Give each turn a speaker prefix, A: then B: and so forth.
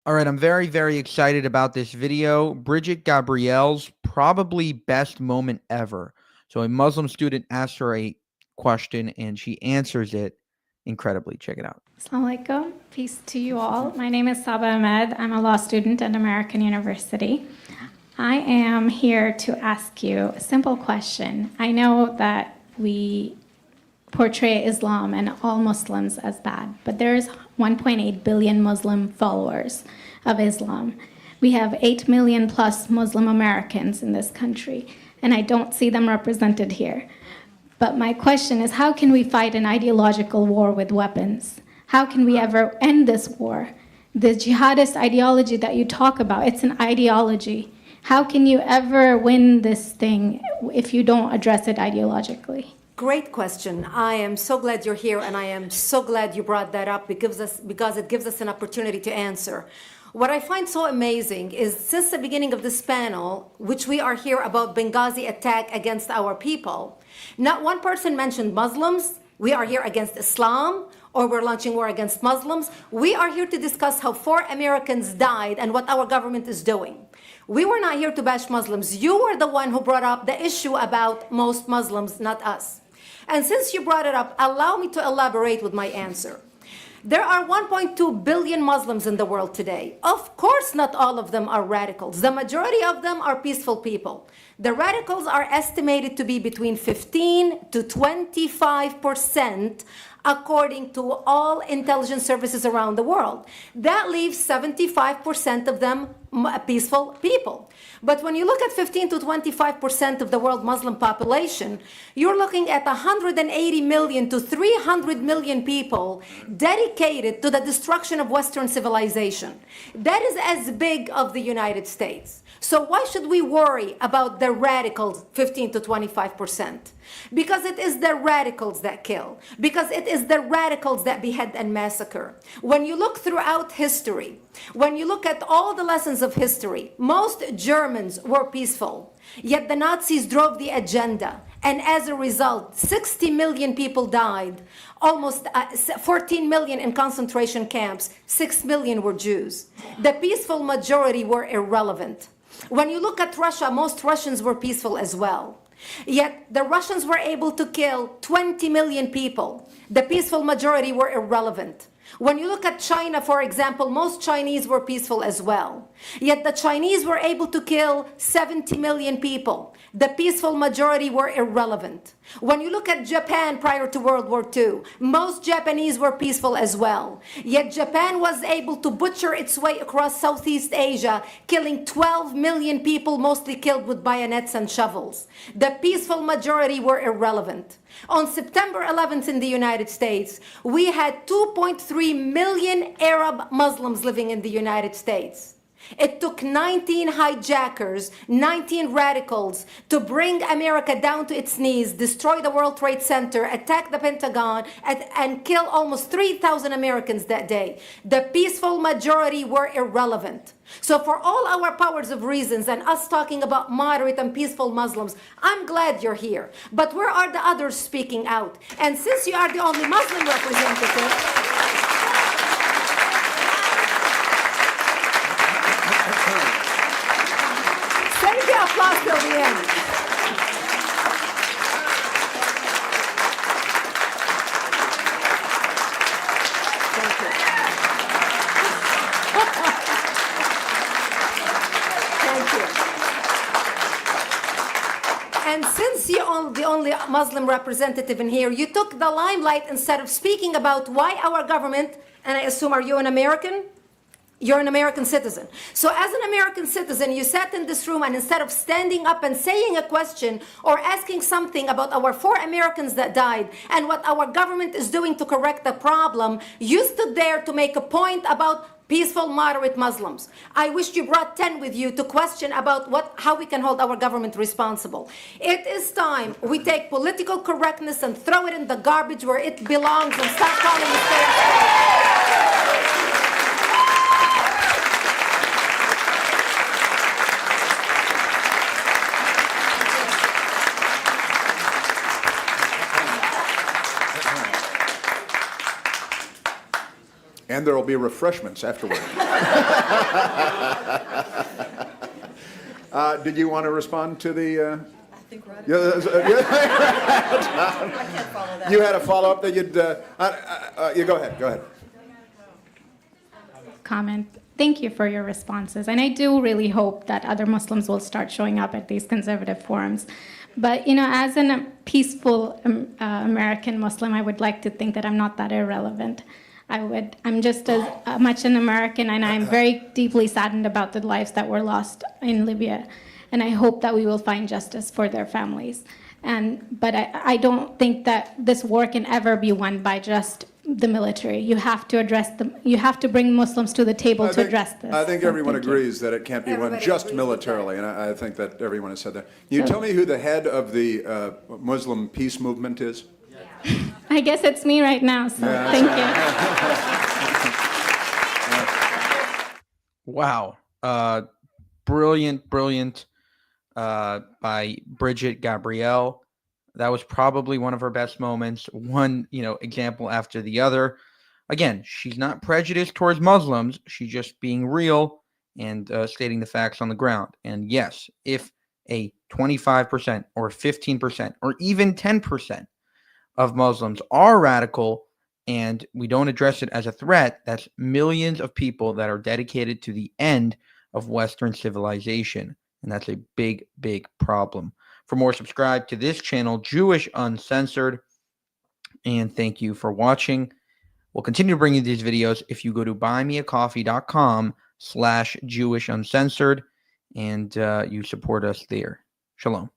A: All right, I'm very, very excited about this video. Bridget Gabriel's probably best moment ever. So a Muslim student asks her a question and she answers it incredibly. Check it out.
B: Assalamu alaikum. Peace to you all. My name is Saba Ahmed. I'm a law student at American University. I am here to ask you a simple question. I know that we portray Islam and all Muslims as bad, but there's 1.8 billion Muslim followers of Islam. We have 8 million plus Muslim Americans in this country, and I don't see them represented here. But my question is, how can we fight an ideological war with weapons? How can we ever end this war? The jihadist ideology that you talk about, it's an ideology. How can you ever win this thing if you don't address it ideologically?
C: Great question. I am so glad you're here, and I am so glad you brought that up because it gives us an opportunity to answer. What I find so amazing is since the beginning of this panel, which we are here about Benghazi attack against our people, not one person mentioned Muslims. We are here against Islam, or we're launching war against Muslims. We are here to discuss how 4 Americans died and what our government is doing. We were not here to bash Muslims. You were the one who brought up the issue about most Muslims, not us. And since you brought it up, allow me to elaborate with my answer. There are 1.2 billion Muslims in the world today. Of course, not all of them are radicals. The majority of them are peaceful people. The radicals are estimated to be between 15 to 25%, according to all intelligence services around the world. That leaves 75% of them peaceful people. But when you look at 15 to 25% of the world Muslim population, you're looking at 180 million to 300 million people dedicated to the destruction of Western civilization. That is as big of the United States. So why should we worry about the radicals, 15 to 25%? Because it is the radicals that kill. Because it is the radicals that behead and massacre. When you look throughout history, when you look at all the lessons of history, most Germans were peaceful. Yet the Nazis drove the agenda. And as a result, 60 million people died. Almost 14 million in concentration camps. 6 million were Jews. The peaceful majority were irrelevant. When you look at Russia, most Russians were peaceful as well. Yet the Russians were able to kill 20 million people. The peaceful majority were irrelevant. When you look at China, for example, most Chinese were peaceful as well. Yet the Chinese were able to kill 70 million people. The peaceful majority were irrelevant. When you look at Japan prior to World War II, most Japanese were peaceful as well. Yet Japan was able to butcher its way across Southeast Asia, killing 12 million people, mostly killed with bayonets and shovels. The peaceful majority were irrelevant. On September 11th in the United States, we had 2.3 million Arab Muslims living in the United States. It took 19 hijackers, 19 radicals to bring America down to its knees, destroy the World Trade Center, attack the Pentagon, and kill almost 3,000 Americans that day. The peaceful majority were irrelevant. So for all our powers of reasons and us talking about moderate and peaceful Muslims, I'm glad you're here. But where are the others speaking out? And since you are the only Muslim representative, applause till the end. Thank you. Thank you. And since you're the only Muslim representative in here, you took the limelight instead of speaking about why our government, and I assume, are you an American? You're an American citizen. So as an American citizen, you sat in this room and instead of standing up and saying a question or asking something about our 4 Americans that died and what our government is doing to correct the problem, you stood there to make a point about peaceful, moderate Muslims. I wish you brought 10 with you to question about how we can hold our government responsible. It is time we take political correctness and throw it in the garbage where it belongs and stop calling it fair.
D: And there will be refreshments afterward. Did you want to respond to the?
E: I think we're out of
D: Yeah,
E: I can't follow that.
D: you had a follow-up that you'd. You go ahead. Go ahead.
B: Comment. Thank you for your responses. And I do really hope that other Muslims will start showing up at these conservative forums. But, you know, as a peaceful American Muslim, I would like to think that I'm not that irrelevant. I'm just as much an American, and I'm very deeply saddened about the lives that were lost in Libya. And I hope that we will find justice for their families. But I don't think that this war can ever be won by just the military. You have to address them. You have to bring Muslims to the table to address this.
D: I think
B: So
D: everyone
B: thank you.
D: agrees that it can't be won
C: Everybody
D: just
C: agrees with
D: militarily, and I think that everyone has said that. You tell me who the head of the Muslim peace movement is?
B: I guess it's me right now, so thank you.
A: Wow. Brilliant by Bridget Gabriel. That was probably one of her best moments. One, example after the other. Again, she's not prejudiced towards Muslims. She's just being real and stating the facts on the ground. And yes, if a 25% or 15% or even 10% of Muslims are radical and we don't address it as a threat, that's millions of people that are dedicated to the end of Western civilization. And that's a big, big problem. For more, subscribe to this channel, Jewish Uncensored. And thank you for watching. We'll continue to bring you these videos if you go to buymeacoffee.com/JewishUncensored and you support us there. Shalom.